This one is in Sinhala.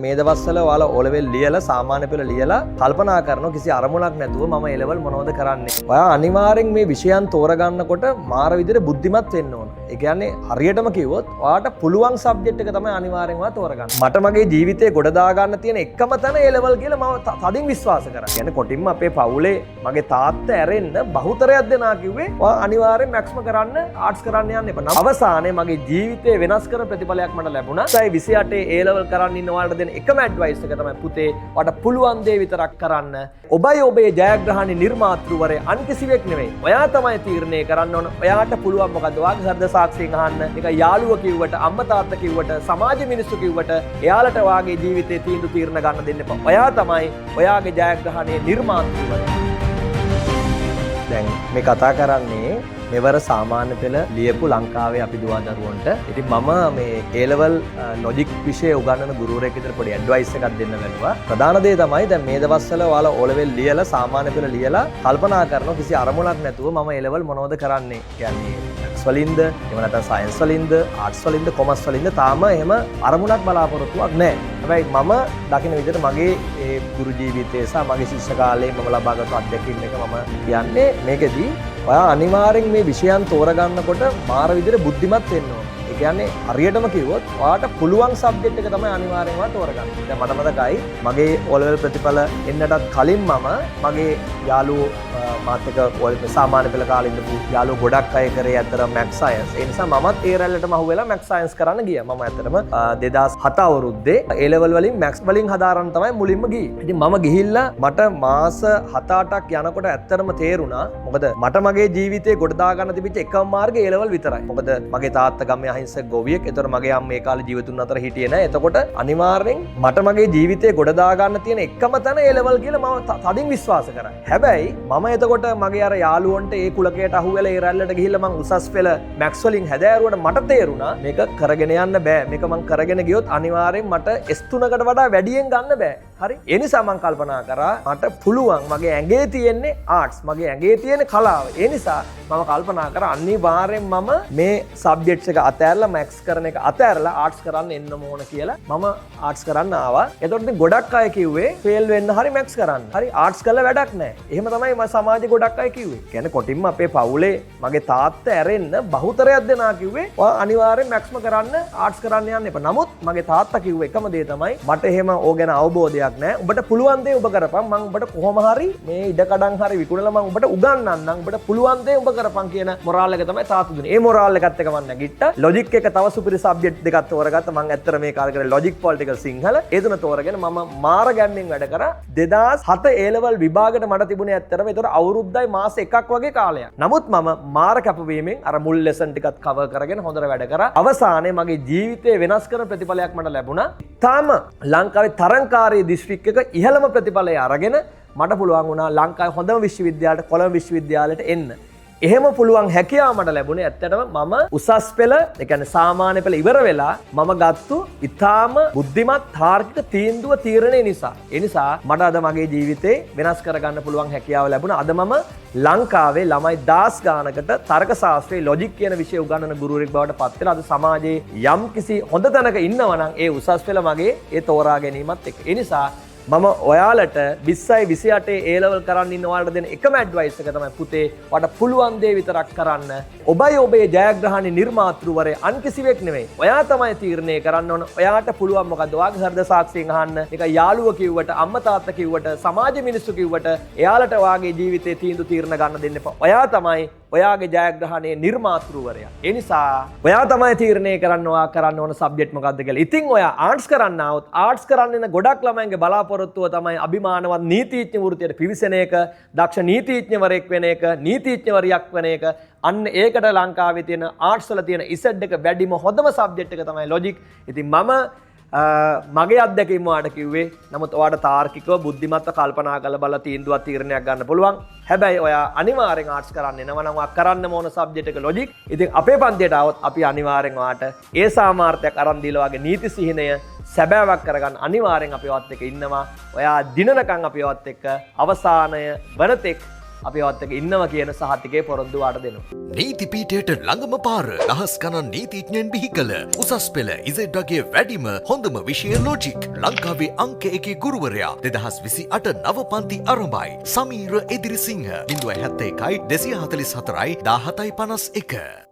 මේ දවස්වල ඔයාලා O level ලියලා සාමාන්‍ය පෙළ ලියලා කල්පනා කරනවා කිසි අරමුණක් නැතුව මම A level මොනවද කරන්නේ. ඔයා අනිවාර්යෙන් මේ විෂයන් තෝරගන්නකොට මාර විදිහට බුද්ධිමත් වෙන්න ඕන. ඒ කියන්නේ හරියටම කිව්වොත් ඔයාට පුළුවන් සබ්ජෙක්ට් එක තමයි අනිවාර්යෙන් ඔයා තෝරගන්න. මට මගේ ජීවිතේ ගොඩ දා ගන්න තියෙන එකම තැන A level කියලා මම තදින් විශ්වාස කරා. කියන්නේ කොටින්ම අපේ පවුලේ මගේ තාත්තා ඇරෙන්න බහුතරයක් දෙනා කිව්වේ ඔයා අනිවාර්යෙන් මැක්ස්ම කරන්න ආර්ට්ස් කරන්න යන්න එපා. අවසානයේ මගේ ජීවිතේ වෙනස් කරන ප්‍රතිඵලයක් මට ලැබුණා. 28 A level කරන්න ඉන්න ඔයාලට එකම ඇඩ්වයිස් එක තමයි පුතේ ඔයාට පුළුවන් දේ විතරක් කරන්න. ඔබයි ඔබේ ජයග්‍රහණේ නිර්මාතෘවරේ අන් කිසිවෙක් නෙවෙයි. ඔයා තමයි තීරණය කරන්න ඕන. ඔයාට පුළුවන් මොකද්ද? ඔයාගේ හෘද සාක්ෂියෙන් අහන්න. ඒක යාළුවා කිව්වට, අම්මා තාත්තා කිව්වට, සමාජ මිනිස්සු කිව්වට එයාලට ඔයාගේ ජීවිතේ තීරණ ගන්න දෙන්න එපා. ඔයා තමයි ඔයාගේ ජයග්‍රහණේ නිර්මාතෘවරයා. දැන් මේ කතා කරන්නේ මෙවර සාමාන්‍ය පෙළ ලියපු ලංකාවේ අපි දුවා දරුවන්ට. ඉතින් මම මේ A level ලොජික් විෂය උගන්වන ගුරුවරයෙක් විතර පොඩි ඇඩ්වයිස් එකක් දෙන්න බැලුවා. ප්‍රධාන දේ තමයි දැන් මේ දවස්වල ඔයාලා O level ලියලා සාමාන්‍ය පෙළ ලියලා කල්පනා කරනවා කිසි අරමුණක් නැතුව මම A level මොනවද කරන්නේ. කියන්නේ maths වලින්ද, එහෙම නැත්නම් science වලින්ද, arts වලින්ද, commerce වලින්ද තාම එහෙම අරමුණක් බලාපොරොත්තුවක් නැහැ. හැබැයි මම දකින විදිහට මගේ ඒ ගුරු ජීවිතයේ සහ මගේ ශිෂ්‍ය කාලේ මම ලබාගත් අත්දැකීම් එක මම කියන්නේ මේකෙදී ඔයා අනිවාර්යෙන් මේ විෂයන් තෝරගන්නකොට මාර විදිහට බුද්ධිමත් වෙන්න ඕන. ඒ කියන්නේ හරියටම කිව්වොත් ඔයාට පුළුවන් සබ්ජෙක්ට් එක තමයි අනිවාර්යෙන්ම තෝරගන්න. දැන් මට මතකයි මගේ O level ප්‍රතිඵල එන්නටත් කලින් මම මගේ යාළුවෝ මාත් එක්ක සාමාන්‍ය පෙළ කාලේ ඉඳපු යාළුවෝ ගොඩක් අය කරේ ඇත්තට මැක්ස් සයන්ස්. ඒ නිසා මමත් ඒ රැල්ලටම අහුවෙලා මැක්ස් සයන්ස් කරන්න ගියා. මම ඇත්තටම 2007 අවුරුද්දේ A level වලින් මැක්ස් වලින් හදාරන්න තමයි මුලින්ම ගියේ. ඉතින් මම ගිහිල්ලා මට මාස 7-8ක් යනකොට ඇත්තටම තේරුණා. මොකද මට මගේ ජීවිතේ ගොඩ දා ගන්න තිබිච්ච එකම මාර්ගය A level විතරයි. මොකද මගේ තාත්තා ගමේ අහිංසක ගොවියෙක්. ඒතර මගේ අම්මා මේ කාලේ ජීවිතුන් අතර හිටියේ නැහැ. එතකොට අනිවාර්යෙන් මට මගේ ජීවිතේ ගොඩ දා ගන්න තියෙන එකම තැන A level කියලා මම තදින් විශ්වාස කරා. හැබැයි මම එතකොට මගේ අර යාළුවන්ට ඒ කුලකයට අහුවෙලා ඒ රැල්ලට ගිහිල්ලා මං උසස් පෙළ මැක්ස් වලින් හැදෑරුවට මට තේරුණා මේක කරගෙන යන්න බෑ. මේක මං කරගෙන ගියොත් අනිවාර්යෙන් මට S3කට වඩා වැඩියෙන් ගන්න බෑ. හරි? ඒ නිසා මං කල්පනා කරා මට පුළුවන් මගේ ඇඟේ තියෙන්නේ ආර්ට්ස්, මගේ ඇඟේ තියෙන කලාව. ඒ නිසා මම කල්පනා කරා අනිවාර්යෙන් මම මේ සබ්ජෙක්ට්ස් එක අතෑරලා මැක්ස් කරන එක අතෑරලා ආර්ට්ස් කරන්න එන්න ඕන කියලා මම ආර්ට්ස් කරන්න ආවා. එතකොට ඉතින් ගොඩක් අය කිව්වේ ෆේල් වෙන්න හරි මැක්ස් කරන්න. හරි ආර්ට්ස් කළා වැඩක් නැහැ. එහෙම තමයි මම සමාජේ ගොඩක් අය කිව්වේ. කියන්නේ කොටින්ම අපේ පවුලේ මගේ තාත්තා ඇරෙන්න බහුතරයක් දෙනා කිව්වේ ඔයා අනිවාර්යෙන් මැක්ස්ම කරන්න ආර්ට්ස් කරන්න යන්න එපා. නමුත් මගේ තාත්තා කිව්වේ එකම දේ තමයි මට එහෙම ඕක ගැන අවබෝධයක් නැහැ. උඹට පුළුවන් දේ ඔබ කරපන්. මම උඹට කොහොම හරි මේ ඉඩකඩම් හරි විකුණලා මම උඹට උගන්වන්නම්. උඹට පුළුවන් දේ ඔබ කරපන් කියන මොරාල් එක තමයි තාත්තා දුන්නේ. ඒ මොරාල් එකත් එක මම නැගිට්ටා. ලොජික් එක තව සුපිරි සබ්ජෙක්ට් දෙකක් තෝරගත්තා. මම ඇත්තට මේ කාලේ කරේ ලොජික් පොලිටිකල් සිංහල. ඒ තුන තෝරගෙන මම මාර ගැම්මෙන් වැඩ කරා. 2007 A level විභාගෙට මට තිබුණේ ඇත්තටම ඒතර අවුරුද්දයි මාස එකක් වගේ කාලයක්. නමුත් මම මාර කැපවීමෙන් අර මුල් ලෙසන් ටිකත් කවර් කරගෙන හොඳට වැඩ කරා. අවසානයේ මගේ ජීවිතේ වෙනස් කරන ප්‍රතිඵලයක් මට ලැබුණා. තාම ලංකාවේ තරංකාරී දිස්ත්‍රික් එක ඉහළම ප්‍රතිඵලය අරගෙන මට පුළුවන් වුණා ලංකාවේ හොඳම විශ්වවිද්‍යාලයට කොළඹ විශ්වවිද්‍යාලයට එන්න. එහෙම පුළුවන් හැකියාව මට ලැබුණේ ඇත්තටම මම උසස් පෙළ, ඒ කියන්නේ සාමාන්‍ය පෙළ ඉවර වෙලා මම ගත්තු ඉතාම බුද්ධිමත් තාර්කික තීරණය නිසා. ඒ නිසා මට අද මගේ ජීවිතේ වෙනස් කරගන්න පුළුවන් හැකියාව ලැබුණා. අද මම ලංකාවේ ළමයි 10 ගානකට තර්ක ශාස්ත්‍රයේ ලොජික් කියන විෂය උගන්වන ගුරුවරයෙක් බවට පත් වෙලා අද සමාජයේ යම් කිසි හොඳ තැනක ඉන්නවා නම් ඒ උසස් පෙළ මගේ ඒ තෝරා ගැනීමත් එක්ක. ඒ නිසා මම ඔයාලට 2028 A level කරන්න ඉන්න ඔයාලට දෙන එකම ඇඩ්වයිස් එක තමයි පුතේ ඔයාට පුළුවන් දේ විතරක් කරන්න. ඔබයි ඔබේ ජයග්‍රහණේ නිර්මාතෘවරේ අන් කිසිවෙක් නෙවෙයි. ඔයා තමයි තීරණය කරන්න ඕන. ඔයාට පුළුවන් මොකද්ද? ඔයාගේ හෘද සාක්ෂියෙන් අහන්න. ඒක යාළුවා කිව්වට, අම්මා තාත්තා කිව්වට, සමාජ මිනිස්සු කිව්වට එයාලට ඔයාගේ ජීවිතේ තීරණ ගන්න දෙන්න එපා. ඔයා තමයි ඔයාගේ ජයග්‍රහණයේ නිර්මාතෘවරයා. ඒ නිසා ඔයා තමයි තීරණය කරන්න ඔයා කරන්න ඕන සබ්ජෙක්ට් මොකද්ද කියලා. ඉතින් ඔයා ආර්ට්ස් කරන්න આવොත් ආර්ට්ස් කරන්න ඉන්න ගොඩක් ළමයින්ගේ බලාපොරොත්තුව තමයි අභිමානවත් නීතිඥ වෘත්තියට පිවිසෙන එක, දක්ෂ නීතිඥවරයෙක් වෙන එක, නීතිඥවරියක් වෙන එක. අන්න ඒකට ලංකාවේ තියෙන ආර්ට්ස් වල තියෙන ඉසඩ් එක වැඩිම හොඳම සබ්ජෙක්ට් එක තමයි ලොජික්. ඉතින් මම මගේ අත්දැකීම ඔයාලට කිව්වේ. නමුත් ඔයාලට තාර්කිකව බුද්ධිමත්ව කල්පනා කරලා බලලා තීන්දුවක් තීරණයක් ගන්න පුළුවන්. හැබැයි ඔයා අනිවාර්යෙන් ආර්ට්ස් කරන්න එනවා නම් ඔයා කරන්න ඕන සබ්ජෙක්ට් එක ලොජික්. ඉතින් අපේ පන්තියට આવොත් අපි අනිවාර්යෙන් ඔයාට ඒ සාමාර්ථයක් අරන් දීලා වගේ නීති සිහිනය සැබෑවක් කරගන්න අනිවාර්යෙන් අපි ඔයත් එක්ක ඉන්නවා. ඔයා දිනනකම් අපි ඔයත් එක්ක අවසානය වනතෙක් අපි ඔයත් එක්ක ඉන්නවා කියන සහතිකේ පොරොන්දු වාට දෙනවා. නීති පීඨයට ළඟම පාර දහස් ගණන් නීතිඥයන් බිහි කළ උසස් පෙළ ඉසෙඩ්ඩගේ වැඩිම හොඳම විෂය ලොජික් ලංකාවේ අංක 1 ගුරුවරයා 2028 නව පන්ති ආරම්භයි. සමීර එදිරිසිංහ 071 244 1751